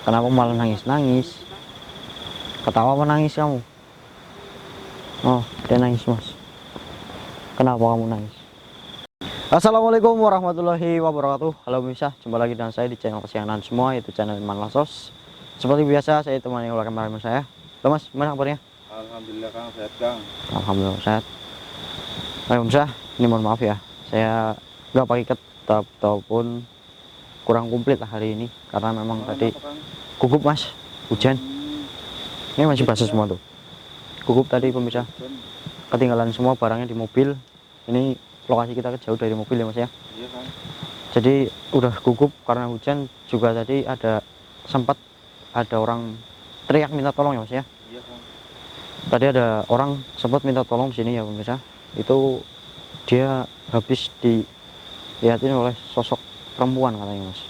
Kenapa malah nangis-nangis? Ketawa apa nangis kamu? Oh, dia nangis mas. Kenapa kamu nangis? Assalamualaikum warahmatullahi wabarakatuh. Halo pemirsa, jumpa lagi dengan saya di channel kesayangan semua, yaitu channel Iman Lasos. Seperti biasa, saya temani oleh kameramen saya. Halo mas, gimana kabarnya? Alhamdulillah Kang, sehat Kang. Alhamdulillah sehat. Baik pemirsa, ini mohon maaf ya, saya nggak pakai ketap ataupun kurang komplit lah hari ini, karena memang tadi gugup mas, hujan. Ini masih basah semua tuh. Gugup tadi pemirsa, ketinggalan semua barangnya di mobil. Ini lokasi kita jauh dari mobil ya mas ya. Iya Kang. Jadi udah gugup karena hujan. Juga tadi sempat ada orang teriak minta tolong ya mas ya. Iya Kang. Tadi ada orang sempat minta tolong di sini ya pemirsa. Itu dia habis dilihatin oleh sosok perempuan katanya mas.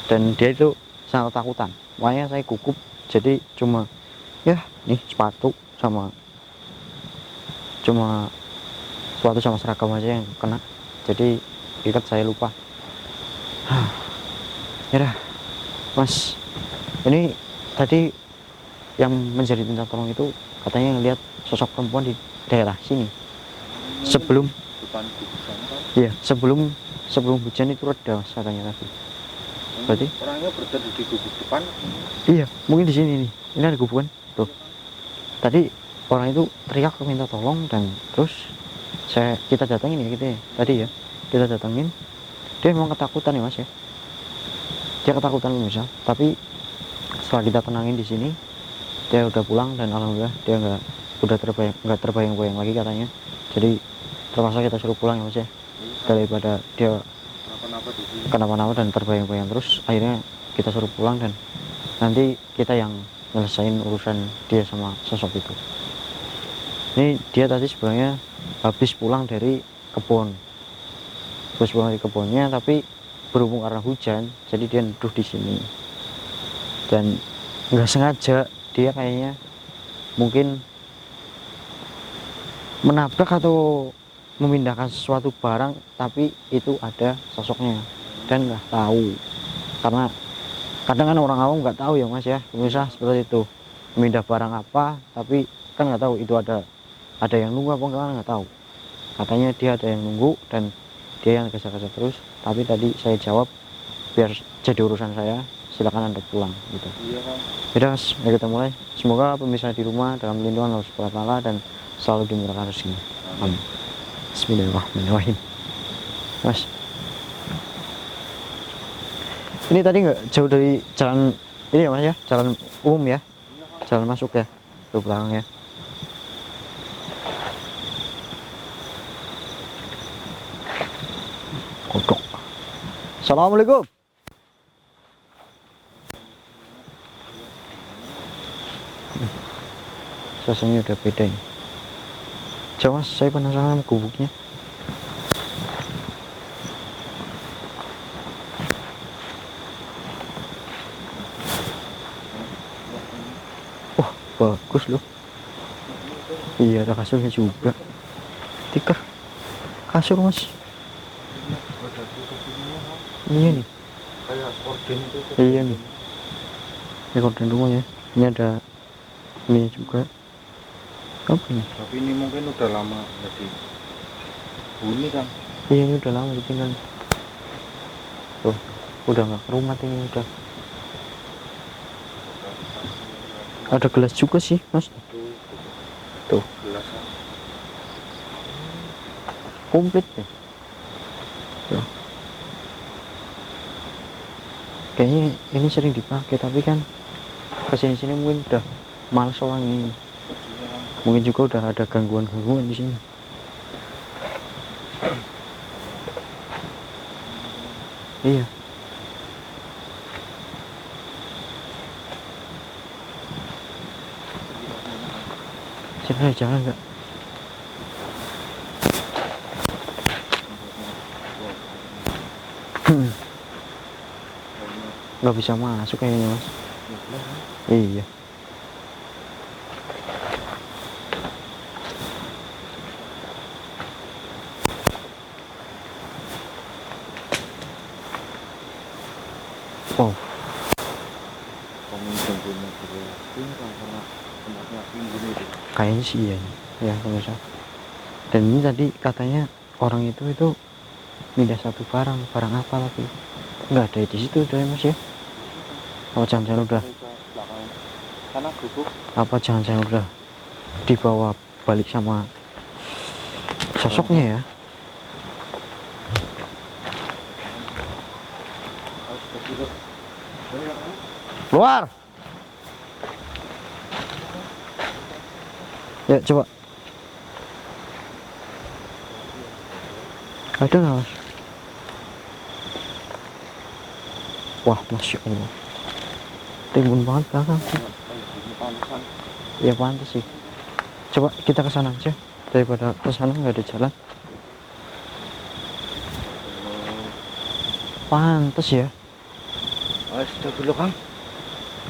Dan dia itu sangat takutan. Makanya saya gugup. Jadi cuma ya nih sepatu sama seragam aja yang kena. Jadi ikat saya lupa. Ya dah mas, ini tadi yang menjadi minta tolong itu katanya ngelihat sosok perempuan di daerah sini sebelum Depan sana Kang. iya sebelum hujan itu reda mas katanya tadi. Berarti Orangnya berada di gubuk depan. iya mungkin di sini nih, ini ada gubukan tuh. Tadi orang itu teriak minta tolong, dan terus kita datangin ya, kita tadi ya kita datangin. Dia memang ketakutan ya mas ya, dia ketakutan misal. Tapi setelah kita tenangin di sini, dia udah pulang dan alhamdulillah dia nggak terbayang-bayang lagi katanya. Jadi terpaksa kita suruh pulang ya mas ya, daripada dia kenapa-napa dan terbayang-bayang terus. Akhirnya kita suruh pulang, dan nanti kita yang nyelesain urusan dia sama sosok itu. Ini dia tadi sebenarnya habis pulang dari kebunnya, tapi berhubung karena hujan jadi dia neduh di sini. Dan nggak sengaja dia kayaknya mungkin menabrak atau memindahkan sesuatu barang, tapi itu ada sosoknya dan nggak tahu. Karena kadang kan orang awam nggak tahu ya mas ya, pemirsa, seperti itu. Memindah barang apa tapi kan nggak tahu itu ada yang nunggu apa enggak, nggak tahu. Katanya dia ada yang nunggu dan dia yang kejar-kejar terus. Tapi tadi saya jawab biar jadi urusan saya, silakan anda pulang gitu. Iya Kang. Yaudah mas, mari kita mulai. Semoga pemirsa di rumah dalam lindungan Allah Subhanahu wa taala dan selalu dimurahkan rezeki. Amin. Bismillahirrahmanirrahim. Mas, ini tadi nggak jauh dari jalan ini ya mas ya, jalan umum ya, jalan masuk ya ke belakang ya. Kodok. Assalamualaikum. Suasananya udah beda ini. Coba mas, saya penasaran sama gubuknya. Wah, bagus loh. Iya, ada kasurnya juga. Tikar kasur mas. Iya nih. Kayak orden itu. Iya nih. Ini korden rumah ya. Ini ada ini juga. Apa ini? Tapi ini mungkin udah lama jadi bunyi Kang. Iya, ini udah lama ditinggal. Tuh, udah nggak kerumat ini udah. Ada gelas juga sih mas. Tuh, Gelas. komplit deh. Tuh. Kayaknya ini sering dipakai, tapi kan kesini-sini mungkin udah males orang ini. Mungkin juga udah ada gangguan-gangguan di sini. Iya. Sini ada jalan nggak? Nggak bisa masuk kayaknya mas. Iya. Oh, Pengunjungnya juga tinggal karena tempatnya tinggi itu. Kayaknya sih iya ya pemirsa. Dan ini tadi katanya orang itu pindah satu barang apa lagi nggak ada di situ udah ya mas ya. Oh jangan-jangan udah Sana gubuk. apa jangan-jangan udah dibawa balik sama sosoknya ya. Keluar ya coba ada nggak mas? Wah masya Allah timbun banget belakang sih. Ya pantas sih, coba kita ke sana aja daripada ke sana nggak ada jalan. Pantas ya. Astagfirullah Kang,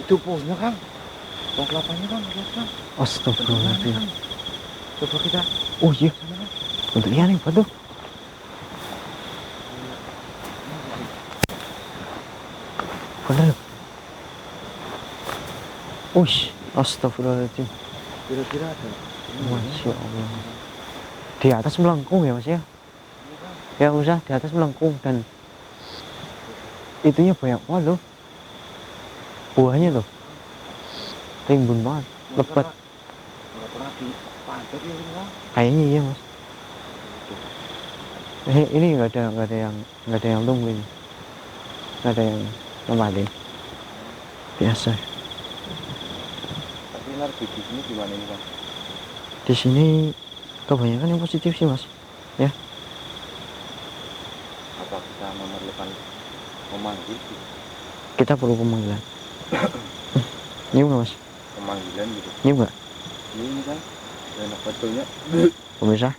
itu pohonnya Kang, pohon kelapanya Kang, lihat Kang. Astagfirullahaladzim. Coba kita. Oh iya, untuk iya nih batu. Bener. Ush, astagfirullahaladzim. Kira-kira ada. Masya Allah. Di atas melengkung ya mas ya. Ya usah di atas melengkung dan itunya banyak banget loh. Buahnya loh. Timbun banget, lebat. Nggak pernah dipanjat ya ini Kang. Kayaknya iya mas. Ini nggak ada yang tungguin, nggak ada yang nempatin. Biasa. Tapi narkoba di sini gimana ini Kang? Di sini kebanyakan yang positif sih mas. Ya. Apa kita memerlukan memanggil? Kita perlu pemanggilan. Nyium nggak mas? Pemanggilan gitu. Nyium nggak? Ini kan enak betulnya. Pemirsa,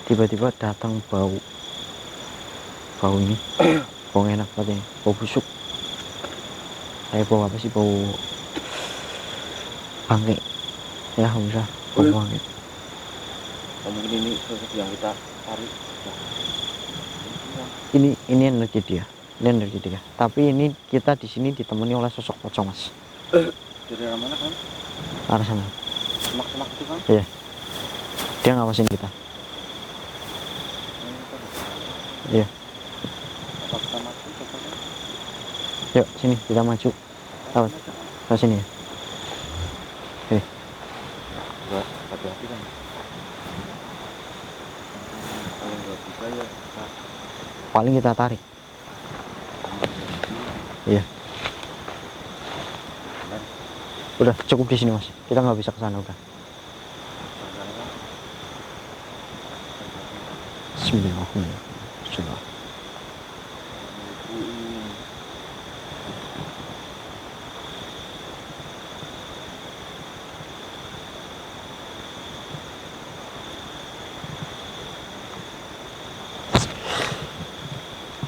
tiba-tiba datang bau ini bau enak banget, bau busuk. Kayak bau apa sih, bau bangke ya pemirsa, bau bangke. Mungkin ini sosok yang kita cari. Ini energi dia, tapi ini kita di sini ditemani oleh sosok pocong mas. Dari arah mana Kan? Arah sana. Semak-semak itu Kan? Iya, dia ngawasin kita. Iya, Apa kita mati? Coba Kan? yuk sini kita maju. Lewat ke sini ya. Enggak, hati-hati Kan. Kalau nggak bisa ya kita Paling kita tarik. Iya. Udah cukup di sini mas. Kita nggak bisa ke sana udah. Bismillahirrahmanirrahim.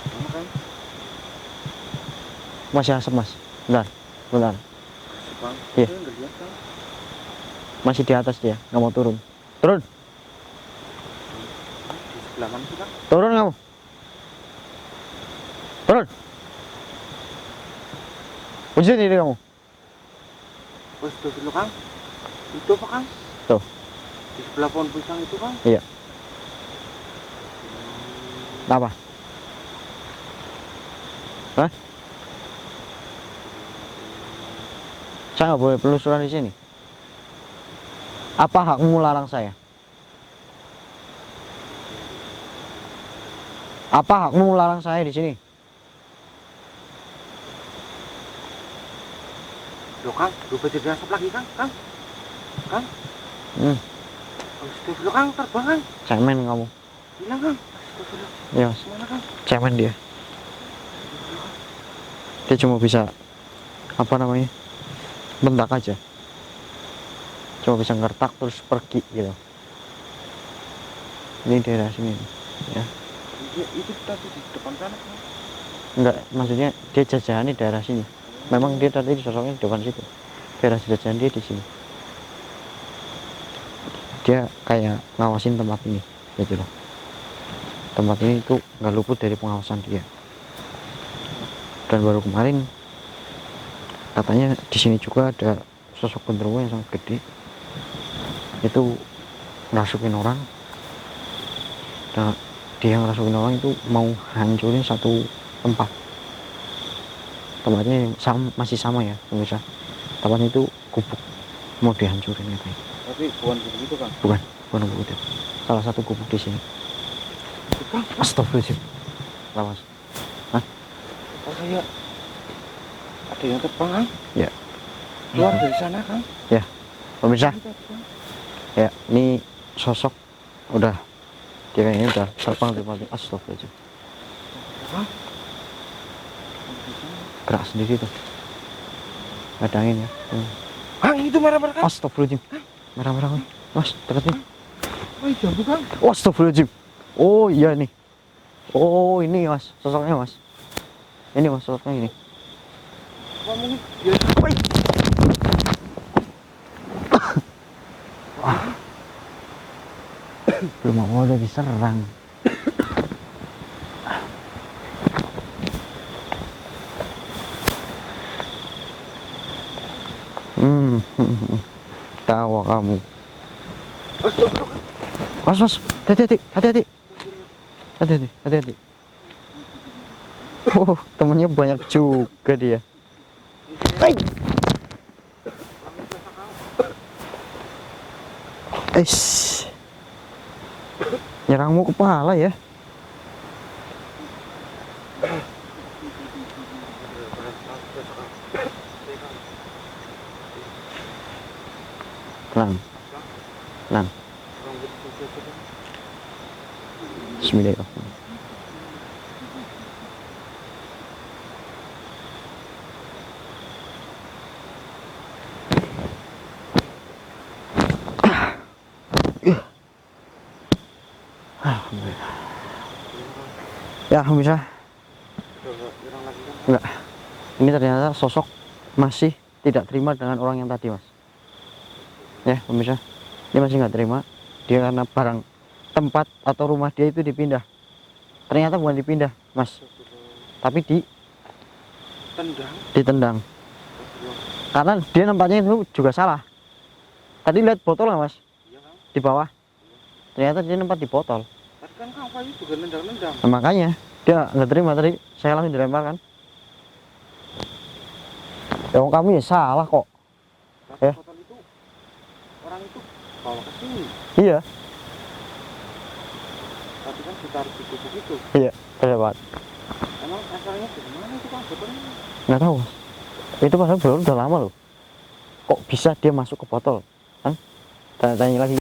Mana Kan? Masih asap mas. Bentar. Bang, Iya. saya nggak lihat Kan? Masih di atas dia, nggak mau turun. Turun Di sebelah mana sih Kan? kamu. Turun. Ujian ini kamu. Oh, itu dulu Kang. Itu apa Kang? Tuh. Di sebelah pohon pisang itu Kang? Iya. Apa? Hah? Saya nggak boleh penelusuran di sini. Apa hakmu larang saya? Apa hakmu larang saya di sini? Loh Kang, lupa jadi asap lagi Kang? Kang? Oh, itu dulu Kang, terbang Kang. Cemen kamu. Hilang Kang. Astagfirullah. Iya mas. Mana Kang? Cemen dia. Dia cuma bisa apa namanya? Bentak aja. Cuma bisa ngertak terus pergi gitu. Ini daerah sini ya. Itu tadi di depan sana Kang? Enggak, maksudnya dia jajahan di daerah sini. Memang dia tadi sosoknya di depan situ. Daerah jajahan dia di sini. Dia kayak ngawasin tempat ini gitu loh. tempat ini tuh nggak luput dari pengawasan dia. Dan baru kemarin katanya di sini juga ada sosok genderuwo yang sangat gede, itu ngerasukin orang. Nah, dia ngerasukin orang itu mau hancurin satu tempat. Tempatnya masih sama ya pemirsa, tempat itu gubuk mau dihancurin katanya. Tapi bukan begitu kan? Bukan gubuk itu, salah satu gubuk di sini. Astagfirullahaladzim. Lawas. Hah? Oh saya ada yang terbang Kang? Ya. Keluar dari sana Kang? Ya, pemirsa. Ya, ini sosok udah dia kayaknya udah terbang dari mati. Astagfirullahaladzim. Hah? Gerak sendiri tuh. Ada angin ya. Kang itu merah-merah Kang? Astagfirullahaladzim. Merah-merah Kang. Mas, deketin. Oh jambu Kang? Astagfirullahaladzim. Oh iya nih. Oh ini mas, sosoknya mas. Ini mas, sosoknya ini. Wah mungkin dia Belum mau udah diserang. Tawa kamu. Mas, hati-hati. Hati-hati. Oh, temennya banyak juga dia. Nyerangmu kepala ya. Tenang. Bismillahirrahmanirrahim. Ya bisa. Enggak. Ini ternyata sosok masih tidak terima dengan orang yang tadi mas. Ya pemirsa, dia masih nggak terima. Dia karena barang tempat atau rumah dia itu dipindah. Ternyata bukan dipindah mas, tapi ditendang. Karena dia nampaknya itu juga salah. Tadi lihat botol nggak mas? Di bawah. Ternyata dia nempat di botol. kan Kang Fayu juga nendang-nendang. Nah, makanya dia nggak terima tadi, saya langsung dilempar kan. Ya kamu ya salah kok. Ya. Botol itu orang itu bawa ke sini. Iya. Tapi kan ditaruh di gubuk itu. Iya, terdapat. Emang asalnya dari mana itu Kang botolnya? Nggak tahu. Itu padahal belum udah lama loh. Kok bisa dia masuk ke botol? Kan? Tanya lagi.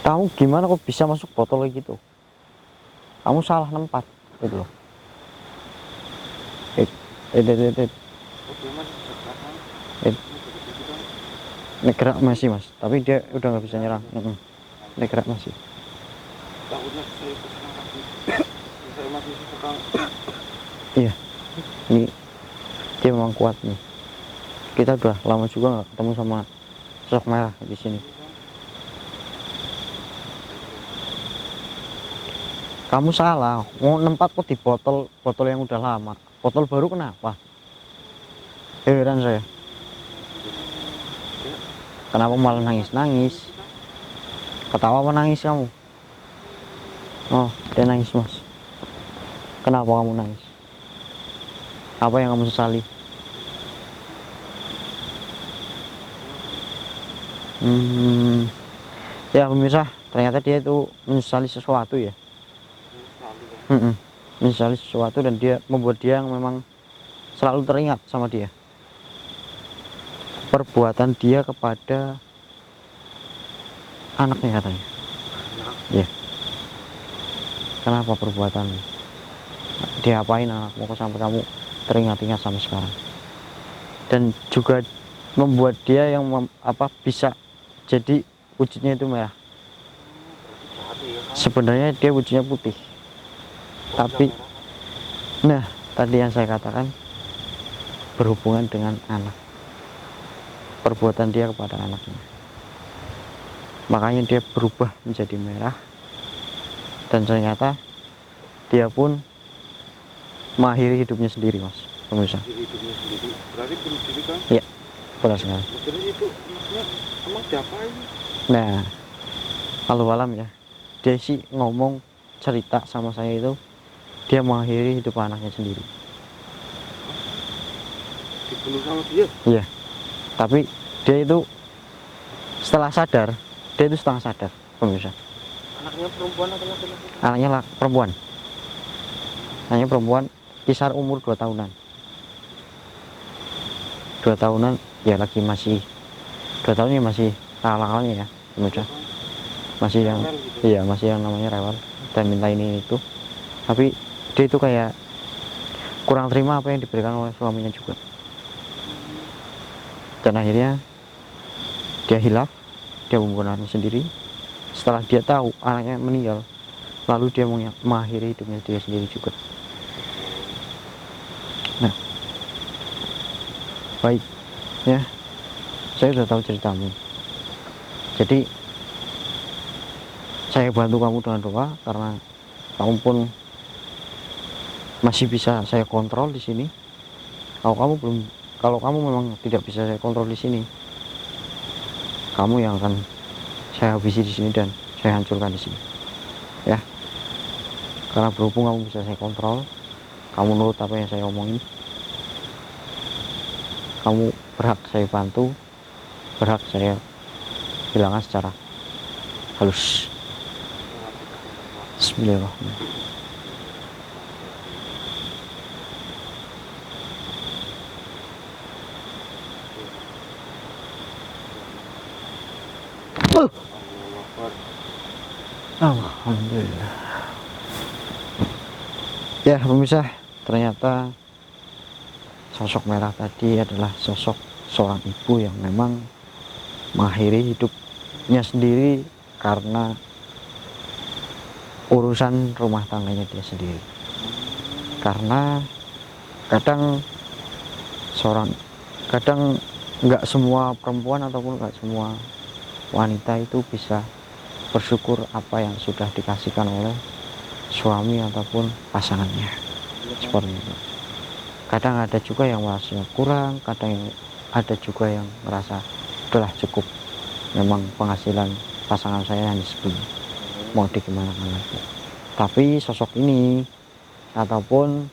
Kamu gimana kok bisa masuk botol kayak gitu? Kamu salah nempat gitu loh. Negerak masih mas, tapi dia udah nggak bisa nyerang. Negerak masih. Iya, ini dia memang kuat nih. Kita udah lama juga nggak ketemu sama sosok merah di sini. Kamu salah, mau nempat kok di botol yang udah lama. Botol baru kenapa? Heran saya. Kenapa malah nangis? Ketawa apa nangis kamu? Oh, dia nangis mas. Kenapa kamu nangis? Apa yang kamu sesali? Ya pemirsa, ternyata dia itu menyesali sesuatu ya. Menyesali sesuatu dan dia membuat dia yang memang selalu teringat sama dia. Perbuatan dia kepada anaknya katanya. Ya. Kenapa perbuatan diapain anakmu kok sampai kamu teringat-ingat sampai sekarang? Dan juga membuat dia yang bisa jadi wujudnya itu merah. Sebenarnya dia wujudnya putih. Tapi nah tadi yang saya katakan berhubungan dengan anak, perbuatan dia kepada anaknya, makanya dia berubah menjadi merah Dan ternyata dia pun mengakhiri hidupnya sendiri, Mas pemirsa. Jadi hidupnya sendiri. Berarti bunuh diri kan? Iya, benar sekali. Terus itu maksudnya emang diapain? Nah, kalau alam ya, dia sih ngomong cerita sama saya itu dia mengakhiri hidup anaknya sendiri. Dibunuh sama dia? Iya, tapi dia itu setelah sadar, dia itu setengah sadar, pemirsa. Anaknya perempuan atau laki-laki? Anaknya perempuan. Anaknya perempuan, kisar umur 2 tahunan. 2 tahunan ya, lagi masih 2 tahun ya, masih akal-akalnya ya, pemirsa. Masih yang Rewel gitu. iya, masih yang namanya rewel dan minta ini itu. Tapi dia itu kayak kurang terima apa yang diberikan oleh suaminya juga. Dan akhirnya dia hilaf, dia membunuh anaknya sendiri. Setelah dia tahu anaknya meninggal, lalu dia mengakhiri hidupnya dia sendiri juga. Nah, baik ya, saya sudah tahu ceritamu. Jadi saya bantu kamu dengan doa, karena kamu pun masih bisa saya kontrol di sini. Kalau kamu memang tidak bisa saya kontrol di sini, kamu yang akan saya habisi di sini dan saya hancurkan di sini, ya. Karena berhubung kamu bisa saya kontrol, kamu nurut apa yang saya omongin, kamu berhak saya bantu, berhak saya hilangkan secara halus. Bismillahirrahmanirrahim. Alhamdulillah. Ya pemirsa, ternyata sosok merah tadi adalah sosok seorang ibu yang memang mengakhiri hidupnya sendiri karena urusan rumah tangganya dia sendiri. Karena kadang nggak semua perempuan ataupun nggak semua wanita itu bisa bersyukur apa yang sudah dikasihkan oleh suami ataupun pasangannya, seperti itu. Kadang ada juga yang merasa kurang, kadang ada juga yang merasa udahlah cukup, memang penghasilan pasangan saya yang segini, mau digimanakan lagi. Tapi sosok ini ataupun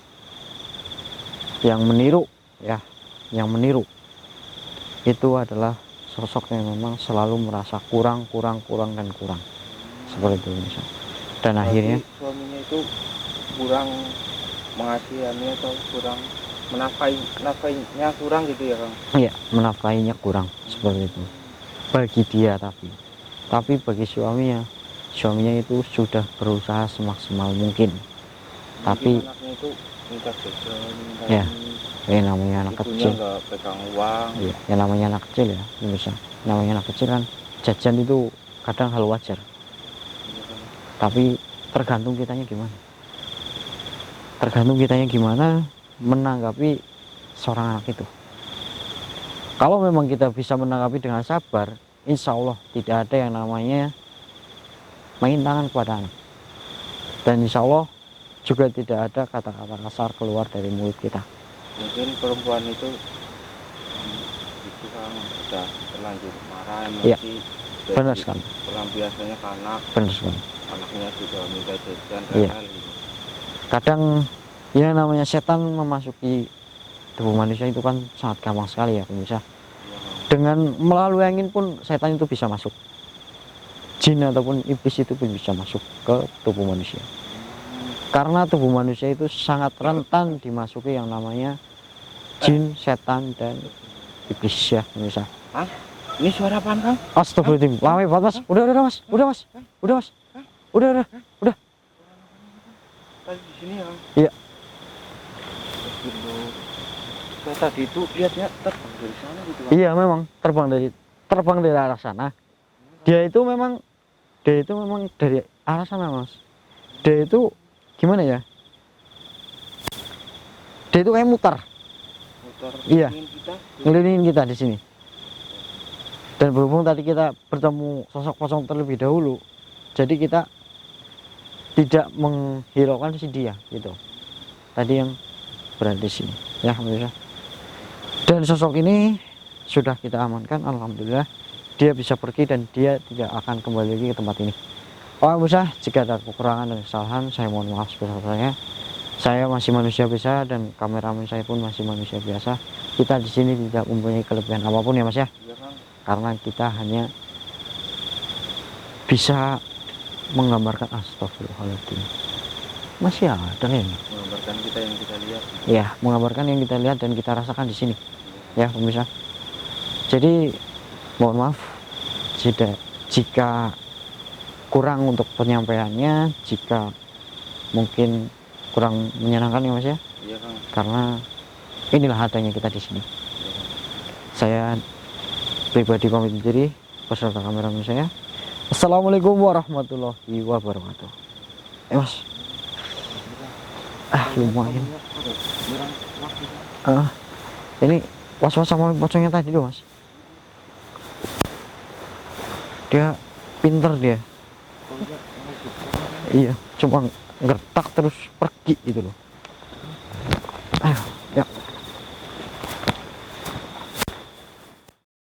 yang meniru ya, yang meniru itu adalah sosok yang memang selalu merasa kurang dan kurang, seperti itu misal. Dan Berarti akhirnya suaminya itu kurang mengasihani atau kurang menafkainya kurang gitu ya Kang? ya menafkahinya kurang, seperti itu bagi dia. Tapi bagi suaminya itu sudah berusaha semaksimal mungkin. Tapi anaknya itu minta jajan, minta ya, ini, namanya anak ibunya kecil nggak pegang uang. ya, namanya anak kecil ya, bisa. Namanya anak kecil kan, jajan itu kadang hal wajar. Iya, Kang. Tapi tergantung kitanya gimana menanggapi seorang anak itu. Kalau memang kita bisa menanggapi dengan sabar, insya Allah tidak ada yang namanya main tangan kepada anak. Dan insya Allah juga tidak ada kata-kata kasar keluar dari mulut kita. Mungkin perempuan itu itu Kang sudah terlanjur marah, Iya, emosi. benar sekali. Pelampiasannya ke anak, Benar sekali. anaknya juga minta jajan, Iya. rewel gitu. Kadang ya namanya setan memasuki tubuh manusia itu kan sangat gampang sekali ya pemirsa. Iya, Kang. Dengan melalui angin pun setan itu bisa masuk. Jin ataupun iblis itu pun bisa masuk ke tubuh manusia. Karena tubuh manusia itu sangat rentan dimasuki yang namanya jin, setan, dan iblis ya pemirsa. Hah? Ini suara apaan Kang? Astagfirullahaladzim, lama banget mas. Udah mas. Udah. Tadi di sini ya Kang? Iya. Saya tadi itu lihatnya terbang dari sana gitu Kang. Iya memang terbang dari arah sana. Dia itu memang dari arah sana mas. Dia itu gimana ya? Dia itu kayak mutar. Iya. Ngelilingin kita di sini. Dan berhubung tadi kita bertemu sosok pocong terlebih dahulu, jadi kita tidak menghiraukan si dia gitu tadi yang berada di sini ya pemirsa. Dan sosok ini sudah kita amankan, alhamdulillah dia bisa pergi dan dia tidak akan kembali lagi ke tempat ini. Oh pemirsa, jika ada kekurangan dan kesalahan saya mohon maaf sebesar-besarnya. Saya masih manusia biasa dan kameramen saya pun masih manusia biasa. Kita di sini tidak mempunyai kelebihan apapun ya Mas ya, Iya Kang. karena kita hanya bisa menggambarkan astagfirullahaladzim. Masih ada ya? Menggambarkan kita yang kita lihat. Ya, menggambarkan yang kita lihat dan kita rasakan di sini. Ya, pemirsa. Jadi, mohon maaf jika kurang untuk penyampaiannya, jika mungkin kurang menyenangkan ya Mas ya. Iya Kang. Karena inilah adanya kita di sini. Iya, Kang. Saya pribadi pamit diri beserta kameramen saya. Assalamualaikum warahmatullahi wabarakatuh. Mas. Lumayan. Ini was-was sama pocongnya tadi loh Mas. Dia pinter dia. Iya, cuma ngertak terus pergi gitu loh.